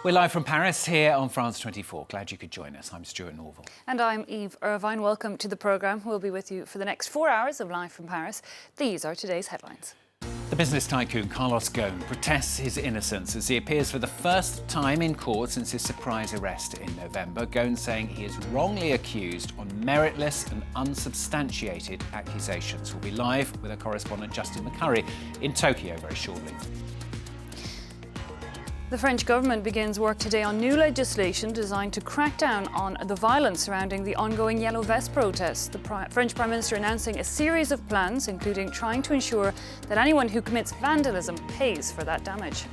We're live from Paris here on France 24. Glad you could join us. I'm Stuart Norval. And I'm Eve Irvine. Welcome to the programme. We'll be with you for the next 4 hours of Live from Paris. These are today's headlines. The business tycoon Carlos Ghosn protests his innocence as he appears for the first time in court since his surprise arrest in November. Ghosn saying he is wrongly accused on meritless and unsubstantiated accusations. We'll be live with our correspondent Justin McCurry in Tokyo very shortly. The French government begins work today on new legislation designed to crack down on the violence surrounding the ongoing Yellow Vest protests. The French Prime Minister announcing a series of plans, including trying to ensure that anyone who commits vandalism pays for that damage.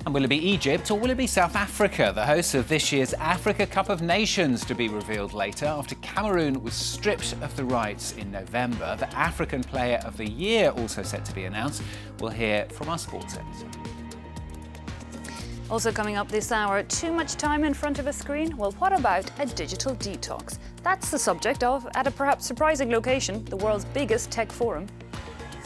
And will it be Egypt or will it be South Africa, the hosts of this year's Africa Cup of Nations, to be revealed later after Cameroon was stripped of the rights in November? The African Player of the Year also set to be announced. We'll hear from our sports editor. Also coming up this hour, too much time in front of a screen? Well, what about a digital detox? That's the subject of, at a perhaps surprising location, the world's biggest tech forum.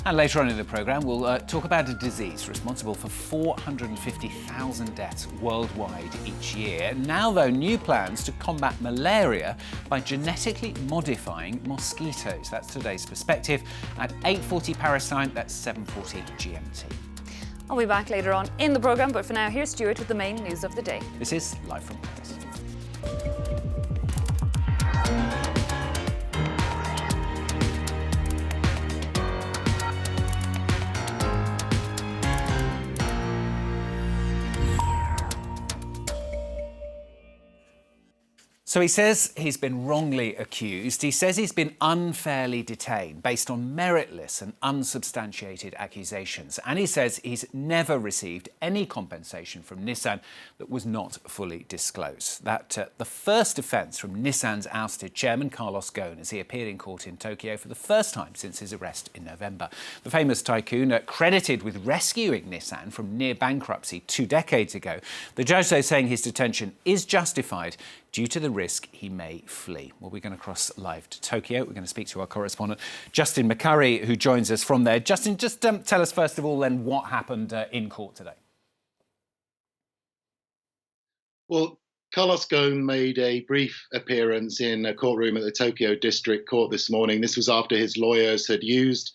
And later on in the programme, we'll talk about a disease responsible for 450,000 deaths worldwide each year. Now, though, new plans to combat malaria by genetically modifying mosquitoes. That's today's perspective at 8:40 Paris time, that's 7:40 GMT. I'll be back later on in the programme, but for now, here's Stuart with the main news of the day. This is Live from Paris. So he says he's been wrongly accused. He says he's been unfairly detained based on meritless and unsubstantiated accusations. And he says he's never received any compensation from Nissan that was not fully disclosed. That the first offence from Nissan's ousted chairman, Carlos Ghosn, as he appeared in court in Tokyo for the first time since his arrest in November. The famous tycoon, credited with rescuing Nissan from near bankruptcy 2 decades ago. The judge, though, saying his detention is justified due to the risk he may flee. Well, we're going to cross live to Tokyo. We're going to speak to our correspondent, Justin McCurry, who joins us from there. Justin, just tell us first of all then what happened in court today. Well, Carlos Ghosn made a brief appearance in a courtroom at the Tokyo District Court this morning. This was after his lawyers had used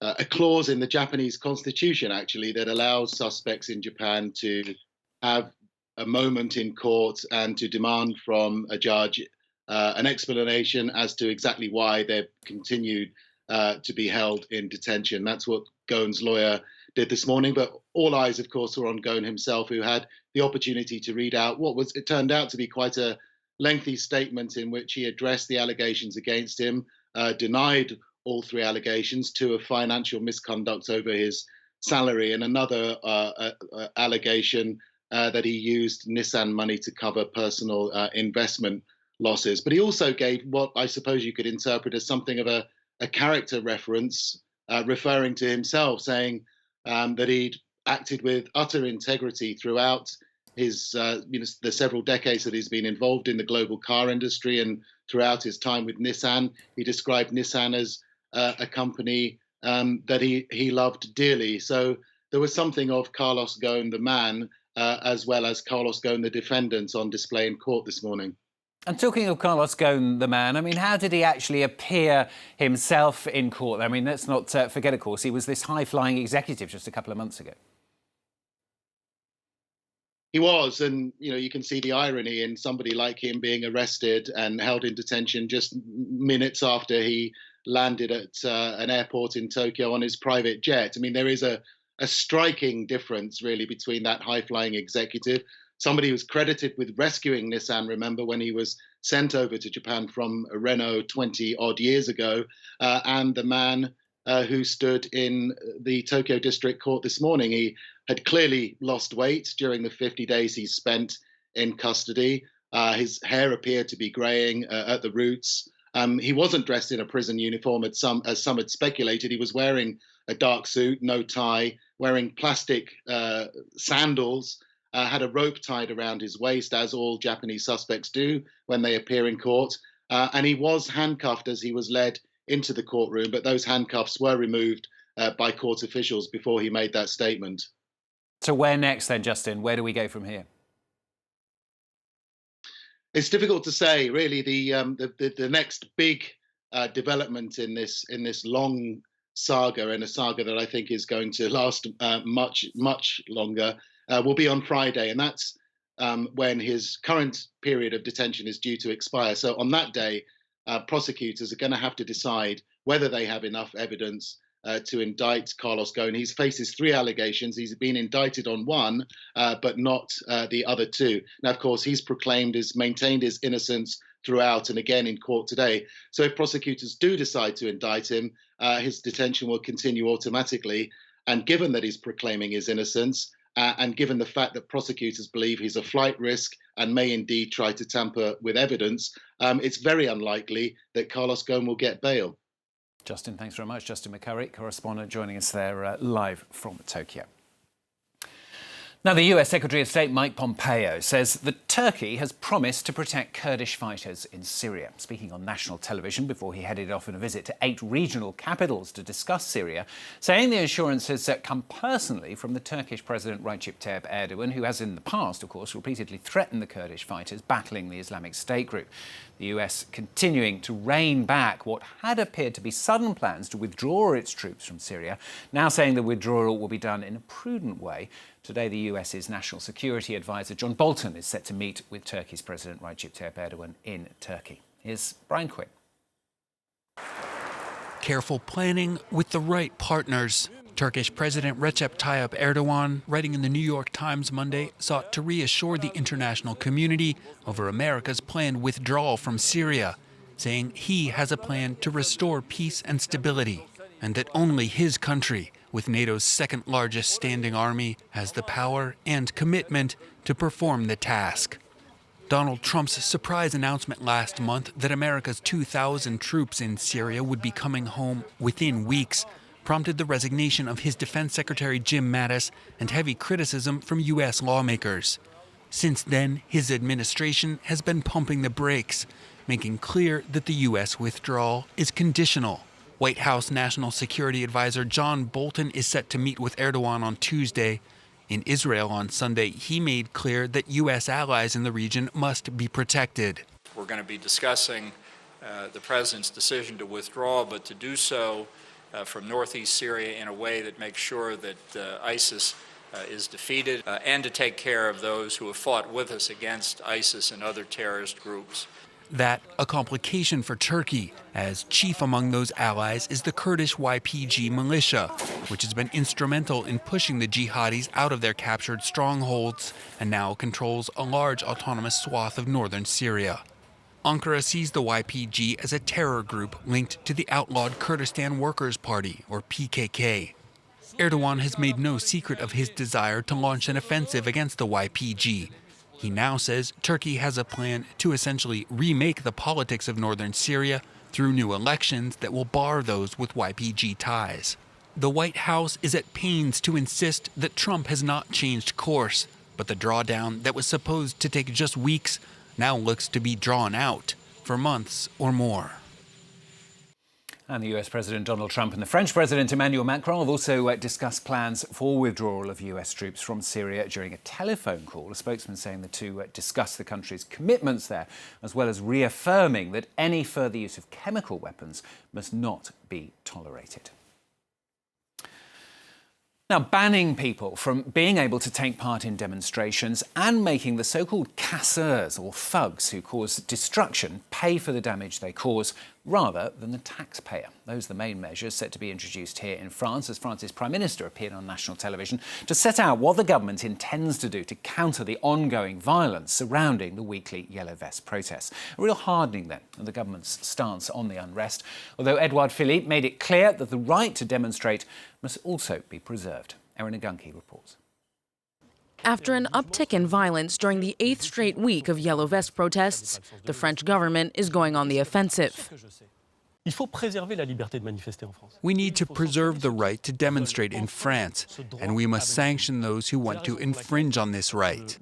a clause in the Japanese constitution, actually, that allows suspects in Japan to have a moment in court and to demand from a judge an explanation as to exactly why they've continued to be held in detention. That's what Ghosn's lawyer did this morning. But all eyes, of course, were on Ghosn himself, who had the opportunity to read out what was, it turned out to be quite a lengthy statement in which he addressed the allegations against him, denied all 3 allegations, 2 of financial misconduct over his salary, and another allegation that he used Nissan money to cover personal investment losses. But he also gave what I suppose you could interpret as something of a character reference, referring to himself, saying that he'd acted with utter integrity throughout his, the several decades that he's been involved in the global car industry, and throughout his time with Nissan. He described Nissan as a company that he loved dearly. So there was something of Carlos Ghosn, the man, as well as Carlos Ghosn, the defendant, on display in court this morning. And talking of Carlos Ghosn, the man, I mean, how did he actually appear himself in court? I mean, let's not forget, of course, he was this high-flying executive just a couple of months ago. He was, and you can see the irony in somebody like him being arrested and held in detention just minutes after he landed at an airport in Tokyo on his private jet. I mean, there is a striking difference, really, between that high-flying executive, somebody who was credited with rescuing Nissan, remember, when he was sent over to Japan from Renault 20-odd years ago, and the man who stood in the Tokyo District Court this morning. He had clearly lost weight during the 50 days he spent in custody. His hair appeared to be greying at the roots. He wasn't dressed in a prison uniform, as some had speculated. He was wearing a dark suit, no tie, wearing plastic sandals, had a rope tied around his waist, as all Japanese suspects do when they appear in court. And he was handcuffed as he was led into the courtroom, but those handcuffs were removed by court officials before he made that statement. So where next then, Justin? Where do we go from here? It's difficult to say, really. The next big development in this long saga, and a saga that I think is going to last much longer, will be on Friday, and that's when his current period of detention is due to expire. So on that day, prosecutors are going to have to decide whether they have enough evidence to indict Carlos Ghosn. He faces 3 allegations. He's been indicted on 1, but not the other 2. Now, of course, he's maintained his innocence throughout, and again in court today. So if prosecutors do decide to indict him, his detention will continue automatically. And given that he's proclaiming his innocence, and given the fact that prosecutors believe he's a flight risk and may indeed try to tamper with evidence, it's very unlikely that Carlos Ghosn will get bail. Justin, thanks very much. Justin McCurry, correspondent, joining us there live from Tokyo. Now, the US Secretary of State Mike Pompeo says that Turkey has promised to protect Kurdish fighters in Syria. Speaking on national television before he headed off on a visit to 8 regional capitals to discuss Syria, saying the assurance has come personally from the Turkish President Recep Tayyip Erdogan, who has in the past, of course, repeatedly threatened the Kurdish fighters battling the Islamic State group. The US continuing to rein back what had appeared to be sudden plans to withdraw its troops from Syria, now saying the withdrawal will be done in a prudent way. Today, the US's National Security Advisor John Bolton is set to meet with Turkey's President Recep Tayyip Erdogan in Turkey. Here's Brian Quinn. Careful planning with the right partners. Turkish President Recep Tayyip Erdogan, writing in the New York Times Monday, sought to reassure the international community over America's planned withdrawal from Syria, saying he has a plan to restore peace and stability, and that only his country, with NATO's second largest standing army, has the power and commitment to perform the task. Donald Trump's surprise announcement last month that America's 2,000 troops in Syria would be coming home within weeks prompted the resignation of his Defense Secretary Jim Mattis and heavy criticism from U.S. lawmakers. Since then, his administration has been pumping the brakes, making clear that the U.S. withdrawal is conditional. White House National Security Advisor John Bolton is set to meet with Erdogan on Tuesday. In Israel on Sunday, he made clear that U.S. allies in the region must be protected. We're going to be discussing the president's decision to withdraw, but to do so from northeast Syria in a way that makes sure that ISIS is defeated and to take care of those who have fought with us against ISIS and other terrorist groups. That a complication for Turkey, as chief among those allies is the Kurdish YPG militia, which has been instrumental in pushing the jihadis out of their captured strongholds and now controls a large autonomous swath of northern Syria. Ankara sees the YPG as a terror group linked to the outlawed Kurdistan Workers' Party, or PKK. Erdogan has made no secret of his desire to launch an offensive against the YPG. He now says Turkey has a plan to essentially remake the politics of northern Syria through new elections that will bar those with YPG ties. The White House is at pains to insist that Trump has not changed course, but the drawdown that was supposed to take just weeks now looks to be drawn out for months or more. And the US President Donald Trump and the French President Emmanuel Macron have also discussed plans for withdrawal of US troops from Syria during a telephone call. A spokesman saying the two discussed the country's commitments there, as well as reaffirming that any further use of chemical weapons must not be tolerated. Now, banning people from being able to take part in demonstrations and making the so-called casseurs, or thugs who cause destruction, pay for the damage they cause rather than the taxpayer. Those are the main measures set to be introduced here in France as France's Prime Minister appeared on national television to set out what the government intends to do to counter the ongoing violence surrounding the weekly Yellow Vest protests. A real hardening, then, of the government's stance on the unrest, although Edouard Philippe made it clear that the right to demonstrate must also be preserved. Erin Agunki reports. After an uptick in violence during the 8th straight week of Yellow Vest protests, the French government is going on the offensive. Il faut préserver la liberté de manifester en France. We need to preserve the right to demonstrate in France, and we must sanction those who want to infringe on this right.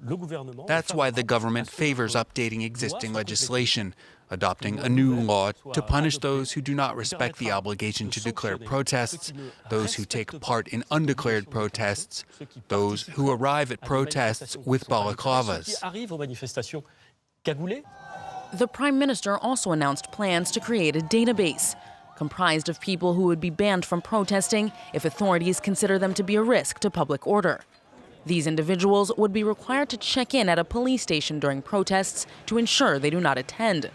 That's why the government favors updating existing legislation, adopting a new law to punish those who do not respect the obligation to declare protests, those who take part in undeclared protests, those who arrive at protests with balaclavas. The Prime Minister also announced plans to create a database comprised of people who would be banned from protesting if authorities consider them to be a risk to public order. These individuals would be required to check in at a police station during protests to ensure they do not attend.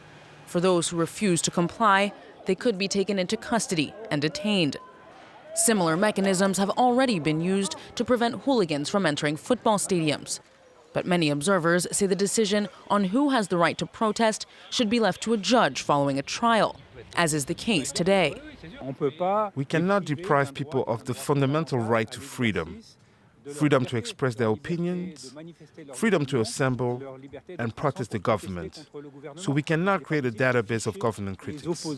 For those who refuse to comply, they could be taken into custody and detained. Similar mechanisms have already been used to prevent hooligans from entering football stadiums. But many observers say the decision on who has the right to protest should be left to a judge following a trial, as is the case today. We cannot deprive people of the fundamental right to freedom. Freedom to express their opinions, freedom to assemble and protest the government. So we cannot create a database of government critics.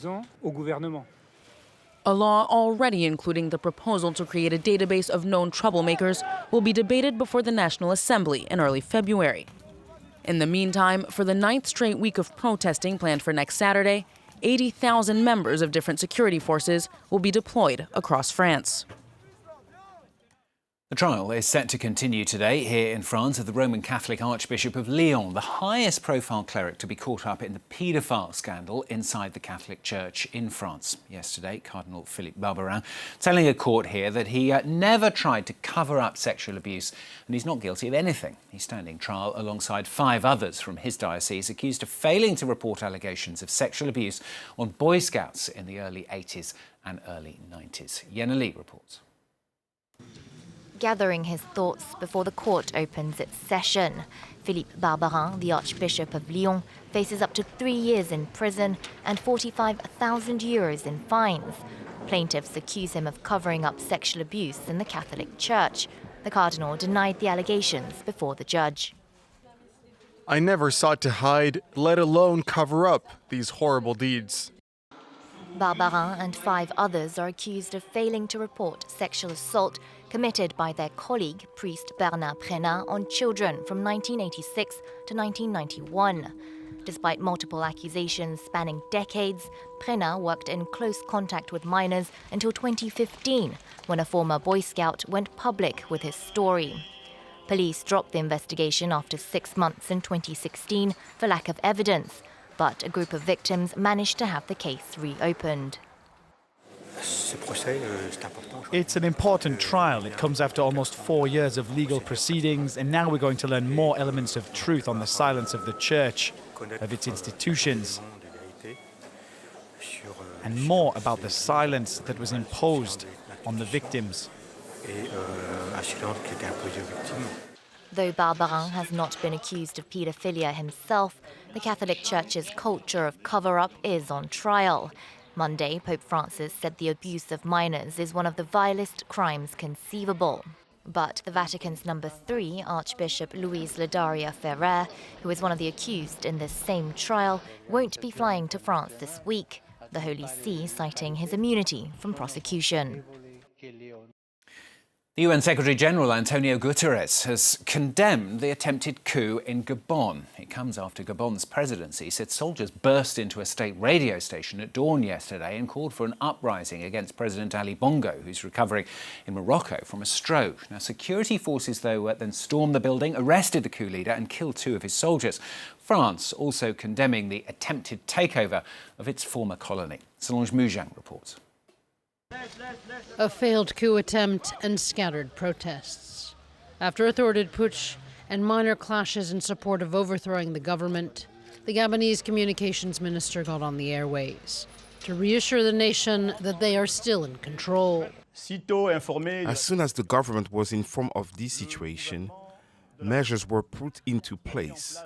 A law already including the proposal to create a database of known troublemakers will be debated before the National Assembly in early February. In the meantime, for the 9th straight week of protesting planned for next Saturday, 80,000 members of different security forces will be deployed across France. The trial is set to continue today here in France of the Roman Catholic Archbishop of Lyon, the highest profile cleric to be caught up in the paedophile scandal inside the Catholic Church in France. Yesterday, Cardinal Philippe Barbarin telling a court here that he never tried to cover up sexual abuse and he's not guilty of anything. He's standing trial alongside 5 others from his diocese accused of failing to report allegations of sexual abuse on Boy Scouts in the early 80s and early 90s. Yenna Lee reports. Gathering his thoughts before the court opens its session, Philippe Barbarin, the Archbishop of Lyon, faces up to 3 years in prison and 45,000 euros in fines. Plaintiffs accuse him of covering up sexual abuse in the Catholic Church. The cardinal denied the allegations before the judge. I never sought to hide, let alone cover up, these horrible deeds. Barbarin and 5 others are accused of failing to report sexual assault committed by their colleague, priest Bernard Prenat, on children from 1986 to 1991. Despite multiple accusations spanning decades, Prenat worked in close contact with minors until 2015, when a former Boy Scout went public with his story. Police dropped the investigation after 6 months in 2016 for lack of evidence, but a group of victims managed to have the case reopened. It's an important trial. It comes after almost 4 years of legal proceedings, and now we're going to learn more elements of truth on the silence of the Church, of its institutions, and more about the silence that was imposed on the victims. Though Barbarin has not been accused of paedophilia himself, the Catholic Church's culture of cover-up is on trial. Monday, Pope Francis said the abuse of minors is one of the vilest crimes conceivable. But the Vatican's number 3, Archbishop Luis Ladaria Ferrer, who is one of the accused in this same trial, won't be flying to France this week, the Holy See citing his immunity from prosecution. The UN Secretary-General Antonio Guterres has condemned the attempted coup in Gabon. It comes after Gabon's presidency said soldiers burst into a state radio station at dawn yesterday and called for an uprising against President Ali Bongo, who's recovering in Morocco from a stroke. Now, security forces, though, then stormed the building, arrested the coup leader and killed 2 of his soldiers. France also condemning the attempted takeover of its former colony. Solange Moujang reports. A failed coup attempt and scattered protests. After a thwarted putsch and minor clashes in support of overthrowing the government, the Gabonese communications minister got on the airways to reassure the nation that they are still in control. As soon as the government was informed of this situation, measures were put into place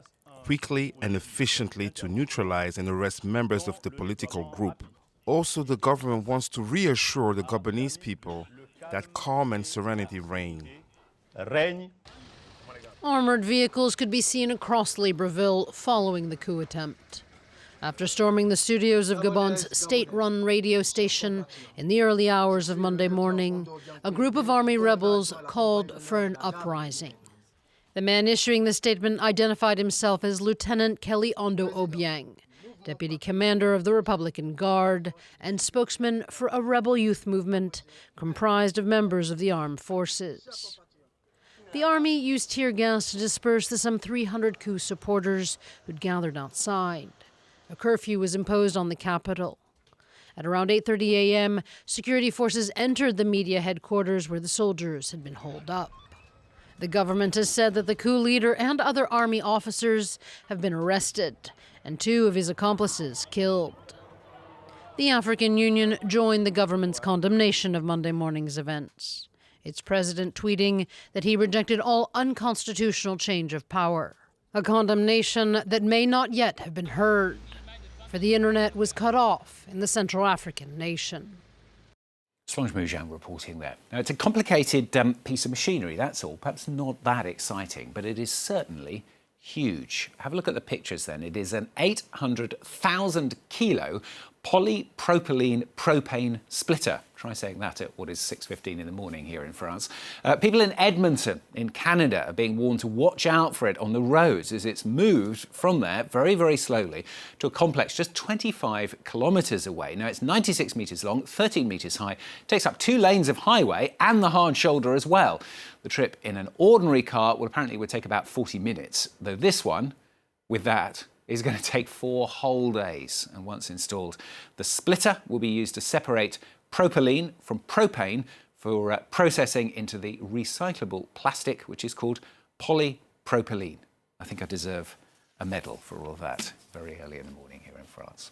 quickly and efficiently to neutralize and arrest members of the political group. Also, the government wants to reassure the Gabonese people that calm and serenity reign. Armored vehicles could be seen across Libreville following the coup attempt. After storming the studios of Gabon's state-run radio station in the early hours of Monday morning, a group of army rebels called for an uprising. The man issuing the statement identified himself as Lieutenant Kelly Ondo Obiang, deputy commander of the Republican Guard and spokesman for a rebel youth movement comprised of members of the armed forces. The army used tear gas to disperse the some 300 coup supporters who'd gathered outside. A curfew was imposed on the capital. At around 8:30 a.m., security forces entered the media headquarters where the soldiers had been holed up. The government has said that the coup leader and other army officers have been arrested and 2 of his accomplices killed. The African Union joined the government's condemnation of Monday morning's events, its president tweeting that he rejected all unconstitutional change of power, a condemnation that may not yet have been heard, for the internet was cut off in the Central African nation. Solange Moujang reporting there. Now, it's a complicated piece of machinery, that's all. Perhaps not that exciting, but it is certainly huge. Have a look at the pictures then. It is an 800,000 kilo polypropylene propane splitter. Try saying that at what is 6:15 in the morning here in France. People in Edmonton in Canada are being warned to watch out for it on the roads as it's moved from there very, very slowly to a complex just 25 kilometres away. Now, it's 96 metres long, 13 metres high, takes up 2 lanes of highway and the hard shoulder as well. The trip in an ordinary car would take about 40 minutes, though this one, with that, is going to take 4 whole days. And once installed, the splitter will be used to separate propylene from propane for processing into the recyclable plastic, which is called polypropylene. I think I deserve a medal for all of that very early in the morning here in France.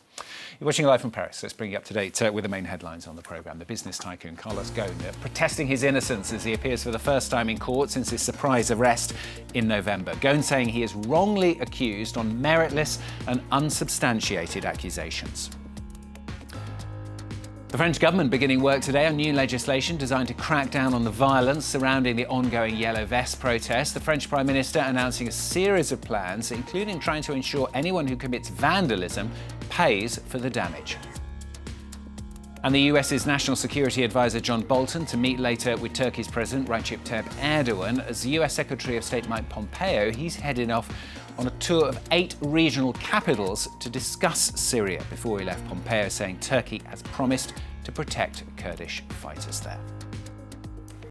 You're watching live from Paris. Let's bring you up to date with the main headlines on the programme. The business tycoon Carlos Ghosn protesting his innocence as he appears for the first time in court since his surprise arrest in November. Ghosn saying he is wrongly accused on meritless and unsubstantiated accusations. The French government beginning work today on new legislation designed to crack down on the violence surrounding the ongoing Yellow Vest protest. The French Prime Minister announcing a series of plans, including trying to ensure anyone who commits vandalism pays for the damage. And the US's National Security Advisor John Bolton to meet later with Turkey's President Recep Tayyip Erdogan. As the US Secretary of State Mike Pompeo, he's heading off on a tour of 8 regional capitals to discuss Syria. Before he left, Pompeo saying Turkey has promised to protect Kurdish fighters there.